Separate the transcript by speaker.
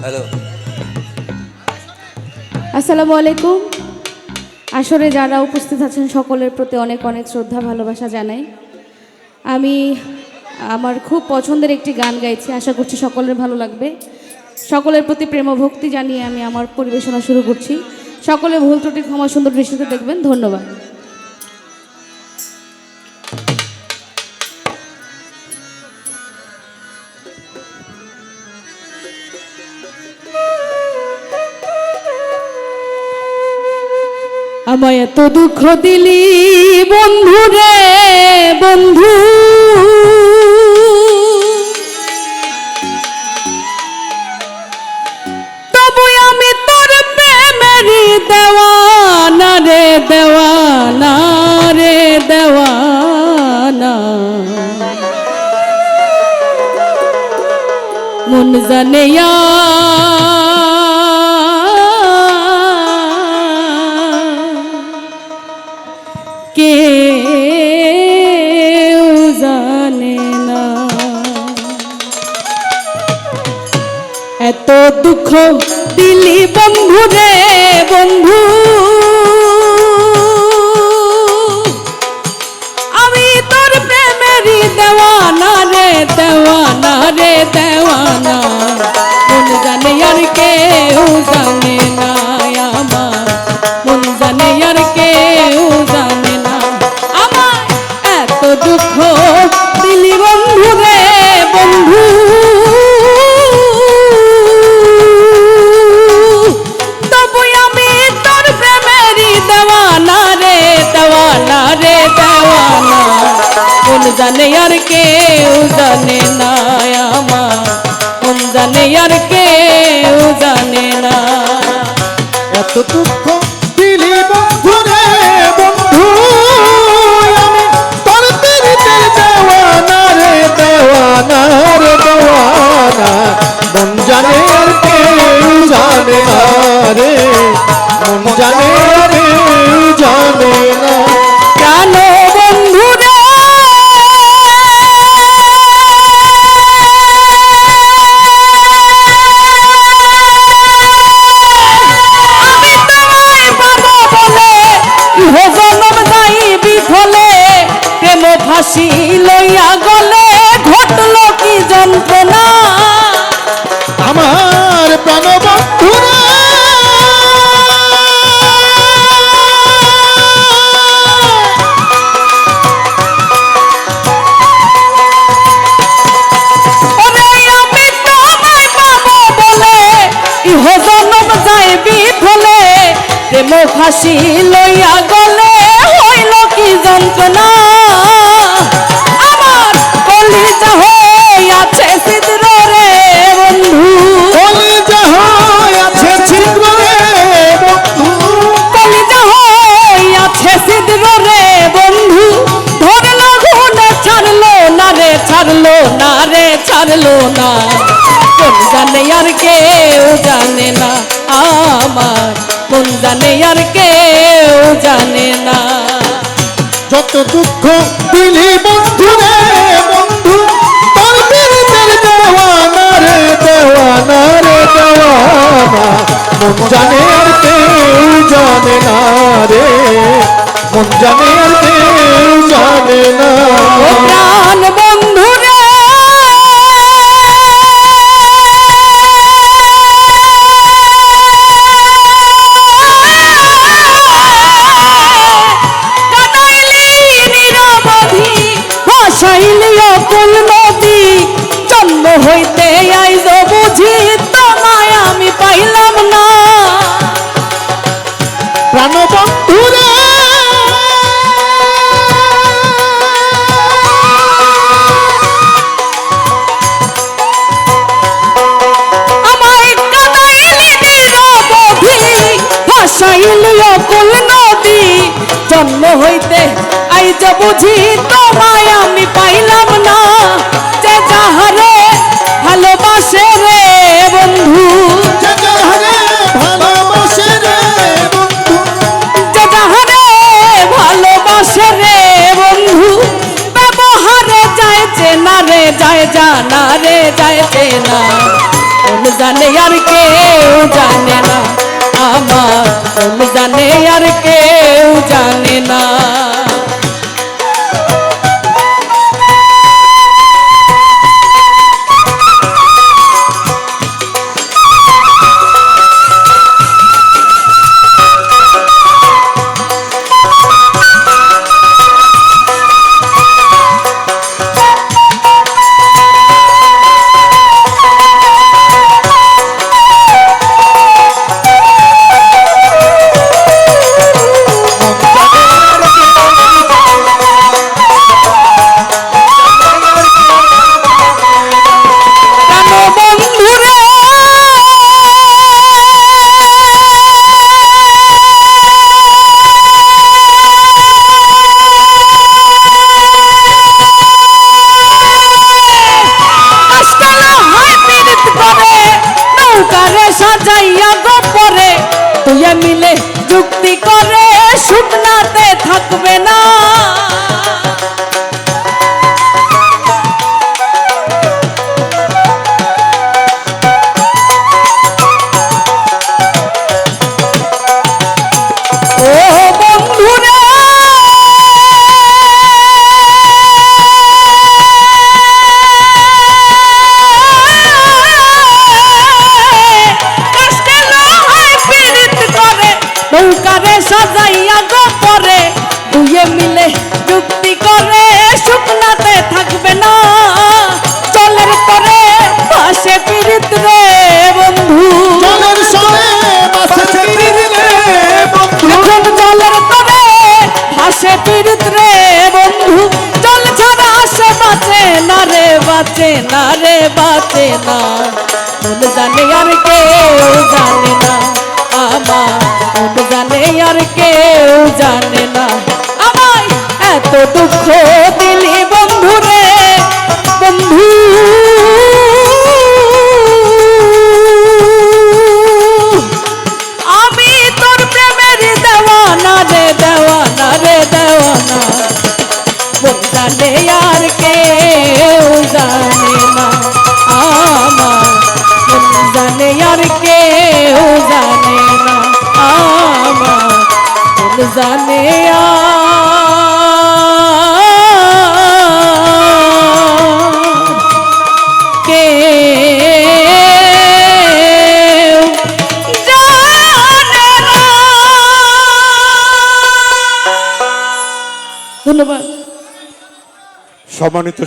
Speaker 1: Hello,
Speaker 2: আসসালামু আলাইকুম। আসরে যারা উপস্থিত আছেন সকলের প্রতি অনেক অনেক শ্রদ্ধা ভালোবাসা জানাই। আমি আমার খুব পছন্দের একটি গান গাইছি, আশা করছি সকলের ভালো লাগবে। সকলের প্রতি প্রেম ও ভক্তি জানিয়ে আমি আমার পরিবেশনা শুরু করছি। সকলে ভুল ত্রুটি ক্ষমা সুন্দর দৃষ্টিতে দেখবেন। ধন্যবাদ। আমায় এত দুঃখ দিলি বন্ধু রে বন্ধু, তবু আমি তোর প্রেমেরই দেওয়ানা রে দেওয়ানা রে দেওয়ানা। মন জানে কেউ জানে না, এত দুঃখ দিলি বন্ধু রে বন্ধু, আমি তোর প্রেমেরই দেওয়ানা রে দেওয়ানা রে দেওয়ানা। মন জানে আর কেউ জানে না আমার, মন জানে আর কেউ জানে না আমার। এত দুঃখ দিলি বন্ধু রে বন্ধু, তবু আমি তোর প্রেমেরই দেওয়ানা রে দেওয়ানা রে দেওয়ানা। মন জানে আর কেউ জানে না আমার, মন জানে আর কেউ জানে না।
Speaker 3: এত দুঃখ দিলি বন্ধু রে বন্ধু, আমি তোর পীড়িতের দেওয়ানা রে দেওয়ানা রে দেওয়ানা। মন জানে আর কেউ জানে না রে, মন জানে আর কেউ জানে না।
Speaker 2: কেন বন্ধু রে আমি তোমায় পাবো বলে ইহ জনম যাইবি ফলে, প্রেম ফাঁসি লইয়া গলে ঘটল কি যন্ত্রণা।
Speaker 3: আমার প্রাণ বন্ধু রে
Speaker 2: ওরে আমি তোমায় পাবো বলে ইহ জনম যাইবি ফলে, প্রেম ফাঁসি লইয়া গলে হইল কি যন্ত্রণা। আমার কলিজা হইয়াছে ছিদ্র রে বন্ধু,
Speaker 3: কলিজা হইয়াছে ছিদ্র রে বন্ধু,
Speaker 2: কলিজা হইয়াছে ছিদ্র রে বন্ধু। ধরলো ঘুনে ছাড়লো না রে ছাড়লো না রে ছাড়লো না। কোন জানে আর কেউ জানে না আমার, কোন জানে আর কেউ জানে না।
Speaker 3: যত দুঃখ দিলি বন্ধু রে বন্ধু, তোর পীড়িতের দেওয়ানা রে দেওয়ানা রে দেওয়ানা। মন জানে আর কেউ জানে না রে, মন জানে আর কেউ জানে না।
Speaker 2: ও প্রাণ বন্ধু রে কাটাইলি নিরবধি ভাসাইলি অকুল নদী, জন্ম হইতে আইজ বুঝি তোমায় আমি পাইলাম না।
Speaker 3: প্রাণ বন্ধু রে
Speaker 2: আমায় কাটাইলি নিরবধি ভাসাইলি অকুল নদী, জন্ম হইতে আইজ বুঝি তোমায় আমি পাইলাম না। যে যাহারে ভালোবাসে রে বন্ধু,
Speaker 3: যে যাহারে ভালোবাসে রে বন্ধু,
Speaker 2: যে যাহারে ভালোবাসে রে বন্ধু, ব্যবহারে যায় চেনা রে যায় জানা রে যায় চেনা, মন জানে আর কেউ জানে না, আমার মন জানে আর কেউ জানে না। সাজাইয়া গোপরে তুই মিলে যুক্তি করে শুকনাতে থাকবে না, ও বন্ধুরা নৌকারে সাজাইয়া গোপরে দুয়ে মিলে যুক্তি করে শুকনাতে থাকবে না, জলের পরে ভাসে পীড়িত রে বন্ধু,
Speaker 3: জলের সরে বাসে পিরিলে বন্ধু,
Speaker 2: এখন জলের পরে ভাসে পীড়িত রে বন্ধু, জল ছাড়া সে বাঁচে না রে বাঁচে না রে বাঁচে না, মন জানে আর কেউ জানে না, আমার মন জানে আর কেউ জানে না, আমায় এত দুঃখ দিলি বন্ধু রে বন্ধু, আমি তোর প্রেমের দেওয়ানা রে দেওয়ানা রে দেওয়ানা, মন জানে আর কেউ জানে না, আমার মন জানে আর কেউ জানে না, আমার মন জানে কেউ জানে না। ধন্যবাদ।
Speaker 3: সম্মানিত